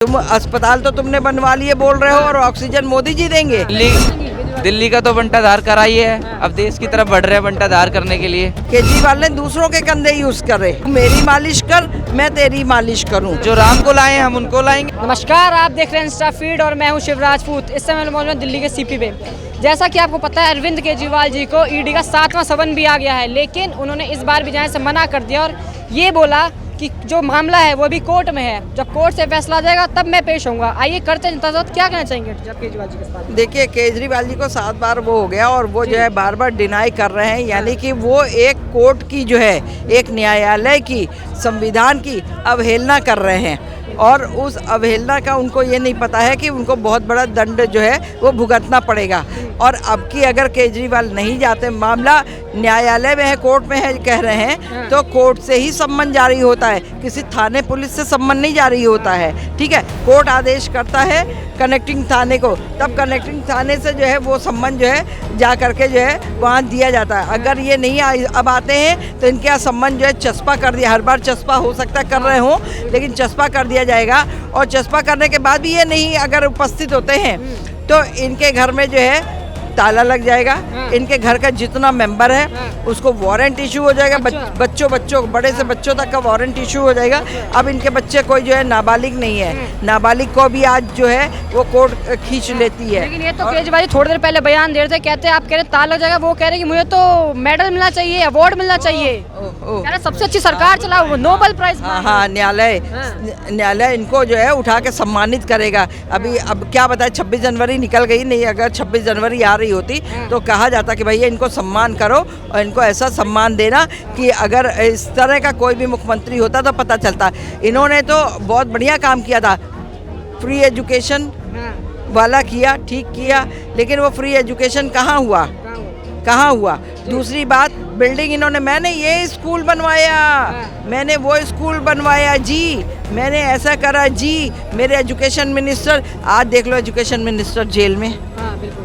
तुम अस्पताल तो तुमने बनवा लिए बोल रहे हो और ऑक्सीजन मोदी जी देंगे। दिल्ली का तो बंटाधार करा ही है, अब देश की तरफ बढ़ रहे हैं बंटाधार करने के लिए। केजरीवाल ने दूसरों के कंधे यूज कर रहे, मेरी मालिश कर मैं तेरी मालिश करूं। जो राम को लाए हम उनको लाएंगे। नमस्कार, आप देख रहे हैं इंस्टा फीड और मैं हूं शिवराज पूत। इस समय मौजूद हूं दिल्ली के सीपी पे। जैसा कि आपको पता है, अरविंद केजरीवाल जी को ईडी का 7वां समन भी आ गया है, लेकिन उन्होंने इस बार भी जाने से मना कर दिया और ये बोला कि जो मामला है वो भी कोर्ट में है, जब कोर्ट से फैसला आ जाएगा तब मैं पेश होऊंगा। आइए करते हैं जनता से, क्या कहना चाहेंगे जब केजरीवाल जी के साथ। देखिए, केजरीवाल जी को 7 बार वो हो गया और वो जो है बार बार डिनाई कर रहे हैं, यानी कि वो एक कोर्ट की जो है, एक न्यायालय की, संविधान की अवहेलना कर रहे हैं और उस अवहेलना का उनको ये नहीं पता है कि उनको बहुत बड़ा दंड जो है वो भुगतना पड़ेगा। और अब की अगर केजरीवाल नहीं जाते, मामला न्यायालय में है, कोर्ट में है कह रहे हैं, तो कोर्ट से ही सम्मन जारी होता है, किसी थाने पुलिस से सम्मन नहीं जारी होता है। ठीक है, कोर्ट आदेश करता है कनेक्टिंग थाने को, तब कनेक्टिंग थाने से जो है वो सम्मन जो है जा करके जो है वहाँ दिया जाता है। अगर ये नहीं अब आते हैं तो इनके यहाँ सम्मन जो है चस्पा कर दिया, हर बार चस्पा हो सकता कर रहे हों, लेकिन चस्पा कर दिया जाएगा। और चस्पा करने के बाद भी ये नहीं अगर उपस्थित होते हैं तो इनके घर में जो है ताला लग जाएगा। इनके घर का जितना मेंबर है उसको वारंट इशू हो जाएगा। बच्चों बड़े से बच्चों तक का वारंट इशू हो जाएगा। अब इनके बच्चे कोई जो है नाबालिग नहीं है, नाबालिग को भी आज जो है वो कोर्ट खींच लेती है। लेकिन ये तो केजरीवाल जी थोड़ी देर पहले बयान दे रहे थे, कहते हैं आप कह रहे ताला लग जाएगा, वो कह रहे कि मुझे तो मेडल मिलना चाहिए, अवार्ड मिलना चाहिए, कह रहे सबसे अच्छी सरकार चलाओ, नोबेल प्राइज। हाँ, न्यायालय इनको जो है उठा के सम्मानित करेगा। अब क्या बताए, 26 जनवरी निकल गई, नहीं अगर 26 जनवरी आ रही होती तो कहा जाता कि भैया इनको सम्मान करो और इनको ऐसा सम्मान देना कि अगर इस तरह का कोई भी मुख्यमंत्री होता तो पता चलता। इन्होंने तो बहुत बढ़िया काम किया था, फ्री एजुकेशन वाला किया, ठीक किया, लेकिन वो फ्री एजुकेशन कहाँ हुआ। दूसरी बात, बिल्डिंग इन्होंने, मैंने ये स्कूल बनवाया, मैंने वो स्कूल बनवाया जी, मैंने ऐसा करा जी, मेरे एजुकेशन मिनिस्टर, आज देख लो एजुकेशन मिनिस्टर जेल में।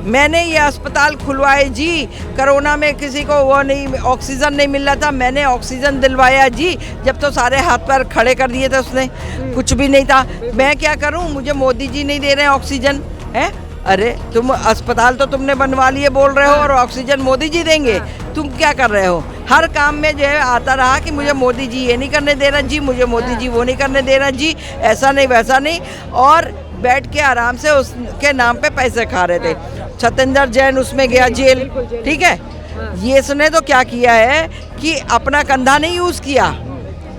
मैंने ये अस्पताल खुलवाए जी, कोरोना में किसी को वो नहीं, ऑक्सीजन नहीं मिल रहा था, मैंने ऑक्सीजन दिलवाया जी, जब तो सारे हाथ पैर खड़े कर दिए थे उसने, कुछ भी नहीं था। मैं क्या करूं, मुझे मोदी जी नहीं दे रहे हैं ऑक्सीजन है। अरे तुम अस्पताल तो तुमने बनवा लिए बोल रहे हो और ऑक्सीजन मोदी जी देंगे, तुम क्या कर रहे हो। हर काम में जो है आता रहा कि मुझे मोदी जी ये नहीं करने दे रहा जी, मुझे मोदी जी वो नहीं करने दे रहा जी, ऐसा नहीं वैसा नहीं, और बैठ के आराम से उसके नाम पे पैसे खा रहे थे। सत्येंद्र जैन उसमें गया जेल, ठीक है। ये इसने तो क्या किया है कि अपना कंधा नहीं यूज़ किया,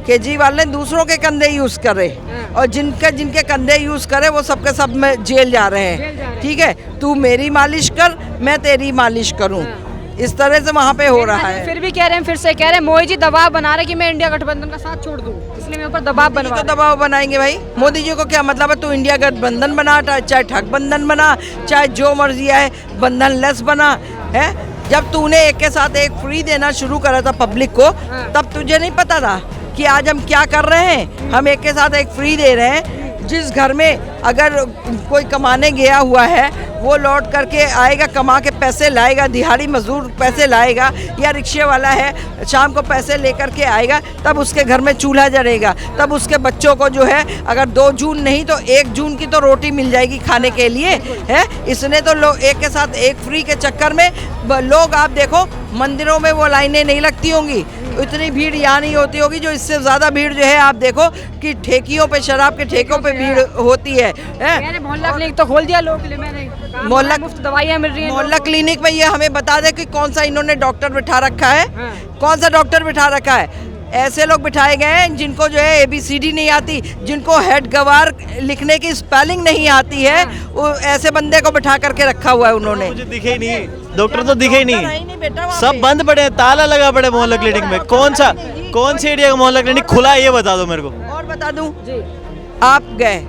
केजरीवाल ने दूसरों के कंधे यूज़ करे और जिनके कंधे यूज़ करे वो सबके सब में जेल जा रहे हैं। ठीक है, तू मेरी मालिश कर मैं तेरी मालिश करूं, इस तरह से वहाँ पे हो रहा है। फिर भी कह रहे हैं, फिर से कह रहे हैं, मोदी जी दबाव बना रहे कि मैं इंडिया गठबंधन का साथ छोड़ दूं, इसलिए मेरे ऊपर दबाव बनवा। तो दबाव बनाएंगे भाई, मोदी जी को क्या मतलब है, तू इंडिया गठबंधन बना, चाहे ठगबंधन बना, चाहे जो मर्जी आए बंधन लेस बना है। जब तूने एक के साथ एक फ्री देना शुरू करा था पब्लिक को, तब तुझे नहीं पता था कि आज हम क्या कर रहे हैं। हम एक के साथ एक फ्री दे रहे हैं। जिस घर में अगर कोई कमाने गया हुआ है वो लौट करके आएगा, कमा के पैसे लाएगा, दिहाड़ी मजदूर पैसे लाएगा, या रिक्शे वाला है शाम को पैसे लेकर के आएगा, तब उसके घर में चूल्हा जलेगा, तब उसके बच्चों को जो है अगर 2 जून नहीं तो 1 जून की तो रोटी मिल जाएगी खाने के लिए है। इसने तो लोग एक के साथ एक फ्री के चक्कर में लोग, आप देखो मंदिरों में वो लाइनें नहीं लगती होंगी, इतनी भीड़ यहाँ नहीं होती होगी, जो इससे ज़्यादा भीड़ जो है आप देखो कि ठेकियों पे, शराब के ठेकों पे भीड़ होती है। मोहल्ला क्लिनिक तो खोल दिया लोगों के लिए, मैंने मोहल्ला मुफ्त दवाइयाँ मिल रही हैं। मोहल्ला क्लिनिक में ये हमें बता दे कि कौन सा इन्होंने डॉक्टर बिठा रखा है, कौन सा डॉक्टर बिठा रखा है। ऐसे लोग बिठाए गए हैं जिनको जो है ABCD नहीं आती, जिनको हेड गवार लिखने की स्पेलिंग नहीं आती है, वो ऐसे बंदे को बिठा करके रखा हुआ है उन्होंने। मुझे दिखे ही नहीं, डॉक्टर तो दिखे ही नहीं, सब बंद पड़े हैं, ताला लगा पड़े मोहल्ला क्लिनिक में। कौन से एरिया का मोहल्ला क्लिनिक खुला है ये बता दो मेरे को। और बता दूं, आप गए,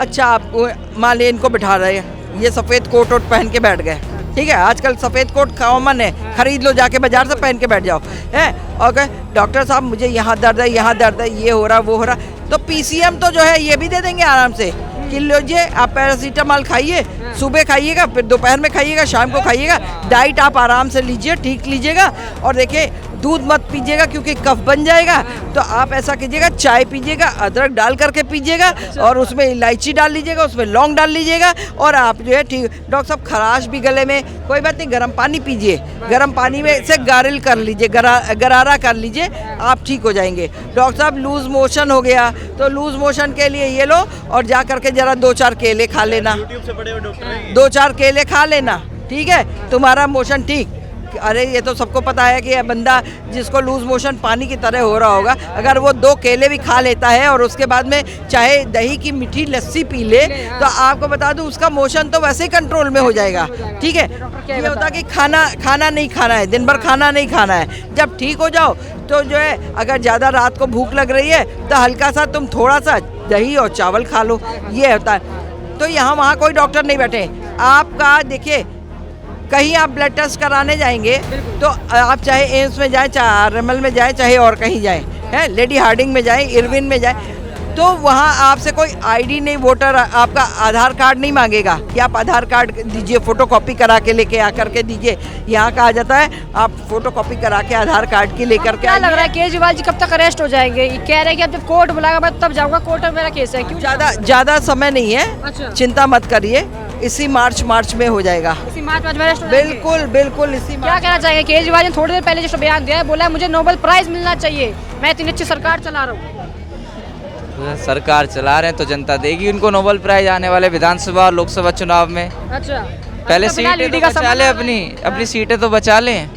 अच्छा आप मान लिया इनको बिठा रहे हैं, ये सफ़ेद कोट वोट पहन के बैठ गए, ठीक है, आजकल सफ़ेद कोट कॉमन है, खरीद लो जाके बाजार से, पहन के बैठ जाओ है। और कहे डॉक्टर साहब मुझे यहाँ दर्द है, यहाँ दर्द है, ये हो रहा वो हो रहा, तो PCM तो जो है ये भी दे देंगे आराम से कि लीजिए आप पैरासीटामॉल खाइए, सुबह खाइएगा, फिर दोपहर में खाइएगा, शाम को खाइएगा, डाइट आप आराम से लीजिए, ठीक लीजिएगा। और देखिए दूध मत पीजिएगा क्योंकि कफ बन जाएगा। तो आप ऐसा कीजिएगा, चाय पीजिएगा, अदरक डाल करके पीजिएगा और उसमें इलायची डाल लीजिएगा, उसमें लौंग डाल लीजिएगा और आप जो है ठीक। डॉक्टर साहब खराश भी गले में, कोई बात नहीं, गर्म पानी पीजिए, गर्म पानी में से गारिल कर लीजिए, गरारा कर लीजिए, आप ठीक हो जाएंगे। डॉक्टर साहब लूज मोशन हो गया तो लूज मोशन के लिए ये लो और जा करके जरा 2-4 केले खा लेना, 2-4 केले खा लेना, ठीक है, तुम्हारा मोशन ठीक। अरे ये तो सबको पता है कि ये बंदा जिसको लूज मोशन पानी की तरह हो रहा होगा, अगर वो 2 केले भी खा लेता है और उसके बाद में चाहे दही की मीठी लस्सी पी ले तो आपको बता दूं उसका मोशन तो वैसे ही कंट्रोल में हो जाएगा, ठीक है। ये होता है कि खाना नहीं खाना है, दिन भर खाना नहीं खाना है। जब ठीक हो जाओ तो जो है अगर ज़्यादा रात को भूख लग रही है तो हल्का सा तुम थोड़ा सा दही और चावल खा लो, ये होता है। तो यहाँ वहाँ कोई डॉक्टर नहीं बैठे। आपका देखिए कहीं आप ब्लड टेस्ट कराने जाएंगे तो आप चाहे एम्स में जाएं, चाहे आरएमएल में जाएं, चाहे और कहीं जाएं, हैं लेडी हार्डिंग में जाएं, इरविन में जाएं, तो वहाँ आपसे कोई आईडी नहीं, वोटर आपका आधार कार्ड नहीं मांगेगा कि आप आधार कार्ड दीजिए, फोटोकॉपी करा के लेके आकर के दीजिए। यहाँ कहा जाता है आप फोटोकॉपी करा के आधार कार्ड की लेकर के। क्या लग रहा है केजरीवाल जी कब तक अरेस्ट हो जाएंगे? ये कह रहे हैं कि अब जब कोर्ट बुलाएगा मैं तब जाऊंगा, कोर्ट में मेरा केस है। क्यों? ज़्यादा समय नहीं है, अच्छा। चिंता मत करिए, इसी मार्च में हो जाएगा। इसी मार्च में अरेस्ट हो जाएंगे? बिल्कुल इसी क्या कहना चाहेंगे? केजरीवाल ने थोड़ी देर पहले जो बयान दिया है, बोला है मुझे नोबेल प्राइज मिलना चाहिए, मैं इतनी अच्छी सरकार चला रहा हूँ। सरकार चला रहे हैं तो जनता देगी उनको नोबेल प्राइज आने वाले विधानसभा और लोकसभा चुनाव में। अच्छा, पहले सीटें तो बचा लें, अपनी सीटें तो बचा लें।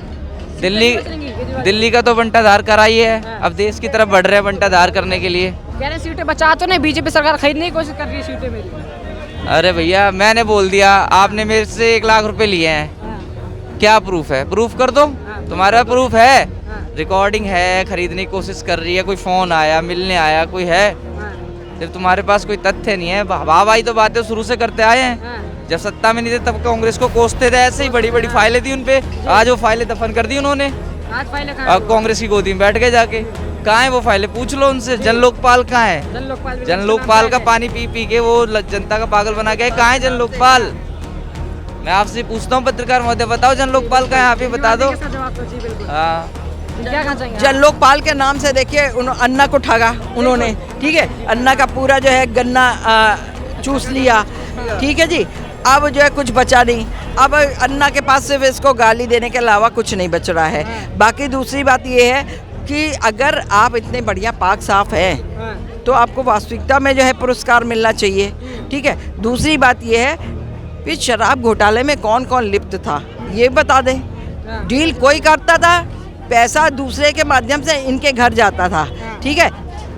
दिल्ली का तो बंटाधार कराई है, अब देश की तरफ बढ़ रहे हैं बंटाधार करने के लिए। कह रहे सीटें बचा तो नहीं, बीजेपी सरकार खरीदने की कोशिश कर रही है सीटें मेरी। अरे भैया मैंने बोल दिया, आपने मेरे से 1 लाख रुपए लिए हैं, क्या प्रूफ है? प्रूफ कर दो, तुम्हारा प्रूफ है, रिकॉर्डिंग है, खरीदने की कोशिश कर रही है, कोई फोन आया, मिलने आया, कोई है? जब तुम्हारे पास कोई तथ्य नहीं है, वाहवाही तो बातें शुरू से करते आए हैं। जब सत्ता में नहीं थे तब कांग्रेस को कोसते थे, ऐसे ही बड़ी बड़ी फाइलें थी उनपे, आज वो फाइलें दफन कर दी उन्होंने, अब कांग्रेस की गोदी में बैठ गए जाके। कहाँ है वो फाइलें? पूछ लो उनसे। जन लोकपाल कहाँ है? जन लोकपाल का पानी पी पी के वो जनता का पागल बना के, कहाँ है जन लोकपाल? मैं आपसे पूछता हूँ पत्रकार महोदय, बताओ जन लोकपाल कहाँ है, आप ही बता दो। हाँ, जन लोकपाल के नाम से देखिए अन्ना को ठगा उन्होंने, ठीक है, अन्ना का पूरा जो है गन्ना चूस लिया, ठीक है जी। अब जो है कुछ बचा नहीं, अब अन्ना के पास सिर्फ इसको गाली देने के अलावा कुछ नहीं बच रहा है। बाकी दूसरी बात ये है कि अगर आप इतने बढ़िया पाक साफ हैं तो आपको वास्तविकता में जो है पुरस्कार मिलना चाहिए, ठीक है। दूसरी बात ये है कि शराब घोटाले में कौन कौन लिप्त था ये बता दें। डील कोई करता था, पैसा दूसरे के माध्यम से इनके घर जाता था, ठीक है,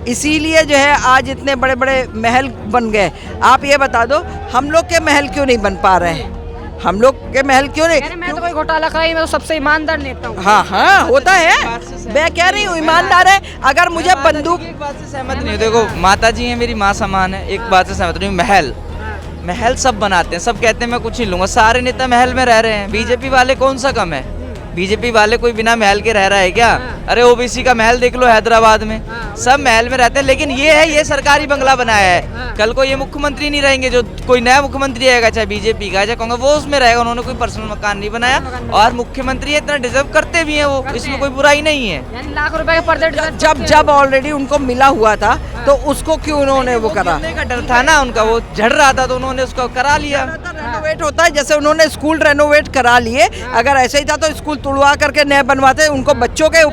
इसीलिए जो है आज इतने बड़े बड़े महल बन गए। आप ये बता दो हम लोग के महल क्यों नहीं बन पा रहे हैं? हम लोग के महल क्यों नहीं? मैं तो कोई घोटाला कराई, मैं तो सबसे ईमानदार नेता हूँ। हाँ होता है, मैं कह रही हूँ ईमानदार है। अगर मुझे बंदूक, एक बात से सहमत नहीं हूँ, देखो माता जी हैं, मेरी माँ समान है, एक बात से सहमत नहीं हूँ। महल सब बनाते हैं, सब कहते हैं मैं कुछ नहीं लूंगा, सारे नेता महल में रह रहे हैं। बीजेपी वाले कौन सा कम है? बीजेपी वाले कोई बिना महल के रह रहा है क्या? अरे ओबीसी का महल देख लो हैदराबाद में, सब महल में रहते हैं। लेकिन ये है, ये सरकारी बंगला बनाया है, कल को ये मुख्यमंत्री नहीं रहेंगे, जो कोई नया मुख्यमंत्री आएगा, चाहे बीजेपी का चाहे कांग्रेस, वो उसमें रहेगा। उन्होंने कोई पर्सनल मकान नहीं बनाया और मुख्यमंत्री इतना डिजर्व करते भी हैं, वो इसमें कोई बुराई नहीं है। लाख रुपए के पर्दे जब ऑलरेडी उनको मिला हुआ था तो उसको क्यों उन्होंने वो करा? का डर था ना उनका, वो झड़ रहा था तो उन्होंने उसको करा लिया। रेनोवेट होता है, जैसे उन्होंने स्कूल रेनोवेट करा लिए, अगर ऐसे ही था तो स्कूल तुड़वा करके नए बनवाते। उनको बच्चों के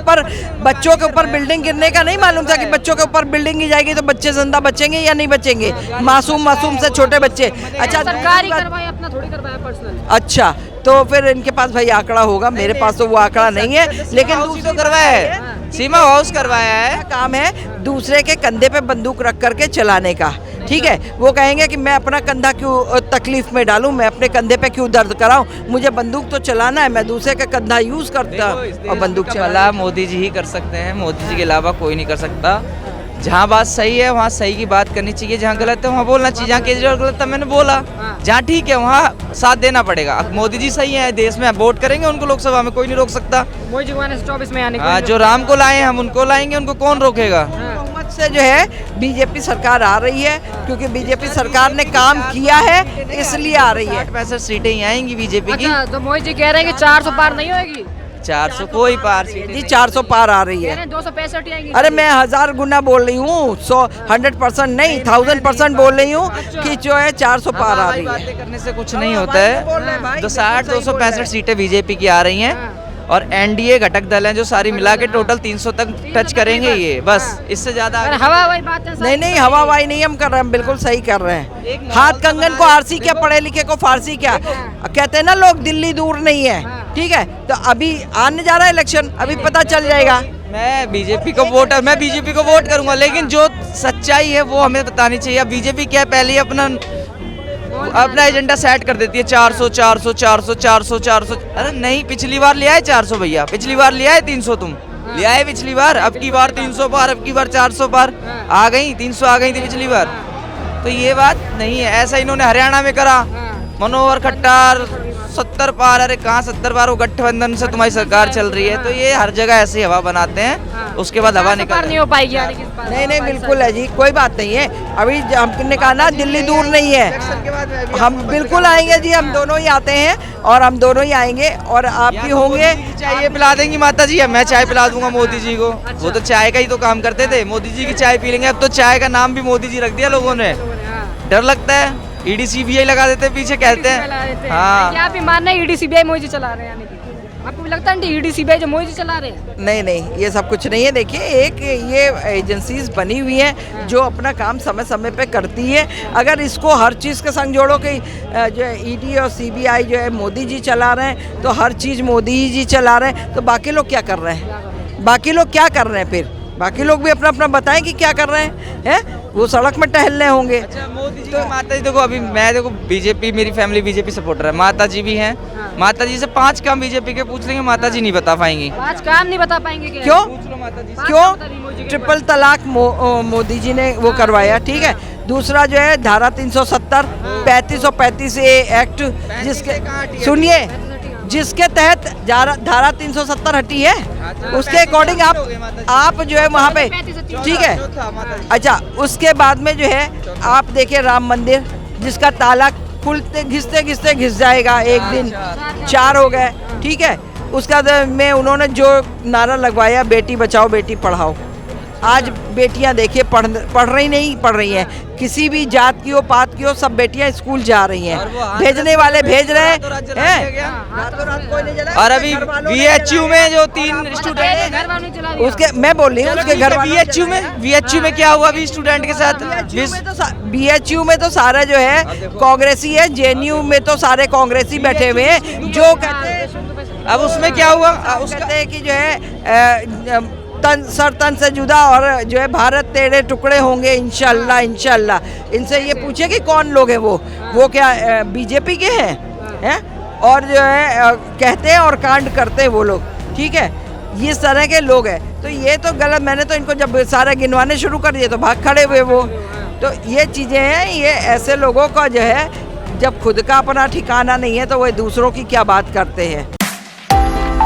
ऊपर बिल्डिंग गिरने का नहीं मालूम था कि बच्चों के ऊपर बिल्डिंग गिर जाएगी तो बच्चे जिंदा बचेंगे या नहीं बचेंगे, मासूम से छोटे बच्चे। अच्छा, सरकारी करवाया, अपना थोड़ी करवाया पर्सनल। अच्छा, तो फिर इनके पास भाई आंकड़ा होगा, मेरे पास तो वो आंकड़ा नहीं है। लेकिन दूसरे करवाया है, सीमा हाउस करवाया है। काम है दूसरे के कंधे पे बंदूक रख करके चलाने का, ठीक है। वो कहेंगे कि मैं अपना कंधा क्यों तकलीफ में डालूं, मैं अपने कंधे पे क्यों दर्द कराऊं, मुझे बंदूक तो चलाना है, मैं दूसरे का कंधा यूज करता और बंदूक चला। मोदी जी ही कर सकते हैं, मोदी जी के अलावा कोई नहीं कर सकता। जहाँ बात सही है वहाँ सही की बात करनी चाहिए, जहाँ गलत है वहाँ बोलना चाहिए। जहाँ केजरीवाल गलत था मैंने बोला, जहाँ ठीक है वहाँ साथ देना पड़ेगा। मोदी जी सही है, देश में वोट करेंगे उनको, लोकसभा में कोई नहीं रोक सकता। मोदी जी 24 में आने हाँ, जो राम को लाए हम उनको लाएंगे, उनको कौन रोकेगा? बहुमत से जो है बीजेपी सरकार आ रही है, क्योंकि बीजेपी सरकार ने काम किया है इसलिए आ रही है। 65 सीटें ही आएंगी बीजेपी की। अच्छा, तो मोदी जी कह रहे हैं कि 400 पार नहीं होगी। 400 कोई पार सीट जी 400 पार आ रही है। 265 ही आएंगी। अरे मैं 1000 गुना बोल रही हूँ, 100% नहीं 1000% बोल रही हूँ कि जो है 400 पार आ रही है। बातें करने से कुछ नहीं होता है। तो 265 सीटें बीजेपी की आ रही हैं और एनडीए घटक दल हैं जो सारी मिला के टोटल 300 तक टच करेंगे ये, बस इससे ज्यादा और आगे- हवा वही बात है। नहीं नहीं हवाबाई नहीं हम कर रहे हैं, हम बिल्कुल सही कर रहे हैं। हाथ कंगन को आरसी क्या, पढ़े लिखे को फारसी क्या, कहते हैं ना लोग दिल्ली दूर नहीं है, ठीक है। तो अभी आने जा रहा है इलेक्शन, अभी पता चल जाएगा। मैं बीजेपी को वोट करूंगा, लेकिन जो सच्चाई है वो हमें बतानी चाहिए। अब बीजेपी क्या है, पहले ही अपना एजेंडा सेट कर देती है 400 400 400 400 400। अरे नहीं, पिछली बार ले आए 400 भैया, पिछली बार ले आए 300, तुम ले आए पिछली बार, अब की बार 300 पार, अब की बार 400 पार आ गई, 300 आ गई थी पिछली बार। तो ये बात नहीं है। ऐसा इन्होंने हरियाणा में करा, मनोहर खट्टर 70 पार। अरे कहाँ 70 पार, वो गठबंधन से तुम्हारी सरकार चल रही है। तो ये हर जगह ऐसे हवा बनाते हैं, उसके बाद हवा निकल नहीं हो पाएगी यानी कि इस बार। नहीं नहीं बिल्कुल है जी, कोई बात नहीं है। अभी हमने कहा ना दिल्ली दूर नहीं है, हम बिल्कुल आएंगे जी, हम दोनों ही आते हैं और हम दोनों ही आएंगे और आप भी होंगे। चाय पिला देंगी माता जी, मैं चाय पिला दूंगा मोदी जी को। वो तो चाय का ही तो काम करते थे, मोदी जी की चाय पी लेंगे। अब तो चाय का नाम भी मोदी जी रख दिया लोगों ने, डर लगता है। ईडी सीबीआई लगा देते हैं पीछे, कहते हैं हाँ। क्या आप मान रहे हैं ईडी सीबीआई मोदी चला रहे हैं यानी कि? आपको भी लगता है ईडी सीबीआई जो मोदी चला रहे हैं? नहीं नहीं ये सब कुछ नहीं है। देखिए एक ये एजेंसीज बनी हुई हैं जो अपना काम समय समय पे करती है। अगर इसको हर चीज़ के संग जोड़ो कि जो है ईडी और सीबीआई जो है मोदी जी चला रहे हैं, तो हर चीज़ मोदी जी चला रहे हैं, तो बाकी लोग क्या कर रहे हैं? बाकी लोग क्या कर रहे हैं फिर? बाकी लोग भी अपना अपना बताएं कि क्या कर रहे हैं? वो सड़क में टहल रहे होंगे। अच्छा, मोदी जी तो माता जी देखो, अभी मैं देखो बीजेपी, मेरी फैमिली बीजेपी सपोर्टर है, माता जी भी हैं। माता जी से 5 काम बीजेपी के पूछ लेंगे, माता जी नहीं बता पाएंगी। 5 काम नहीं बता पाएंगे क्या? क्यों? पूछ लो माता जी। क्यों? ट्रिपल तलाक मोदी जी ने वो करवाया, ठीक है। दूसरा जो है धारा 370 3535 एक्ट, जिसके सुनिए जिसके तहत धारा 370 हटी है, उसके अकॉर्डिंग आप जो है वहाँ पे, ठीक है। अच्छा, उसके बाद में जो है आप देखिए राम मंदिर, जिसका ताला खुलते घिसते घिसते घिस जाएगा एक दिन, 4 हो गए, ठीक है। उसका में उन्होंने जो नारा लगवाया बेटी बचाओ बेटी पढ़ाओ, आज बेटियां देखिए पढ़ रही हैं, किसी भी जात की हो पात की हो, सब बेटियां स्कूल जा रही हैं, भेजने वाले भेज रहे हैं। और अभी बीएचयू में जो 3 स्टूडेंट, उसके मैं बोल रही हूँ उसके घर बीएचयू में क्या हुआ अभी स्टूडेंट के साथ? बीएचयू में तो सारा जो है कांग्रेसी है, जेएनयू में तो सारे कांग्रेसी बैठे हुए हैं जो कहते हैं। अब उसमें क्या हुआ? कहते हैं कि जो है तन से जुदा और जो है भारत तेरे टुकड़े होंगे इंशाल्लाह इंशाल्लाह। इनसे ये पूछे कि कौन लोग हैं वो क्या बीजेपी के हैं? और जो है कहते हैं और कांड करते हैं वो लोग, ठीक है। इस तरह के लोग हैं, तो ये तो गलत। मैंने तो इनको जब सारे गिनवाने शुरू कर दिए तो भाग खड़े हुए वो। तो ये चीज़ें हैं, ये ऐसे लोगों का जो है जब खुद का अपना ठिकाना नहीं है तो वो दूसरों की क्या बात करते हैं।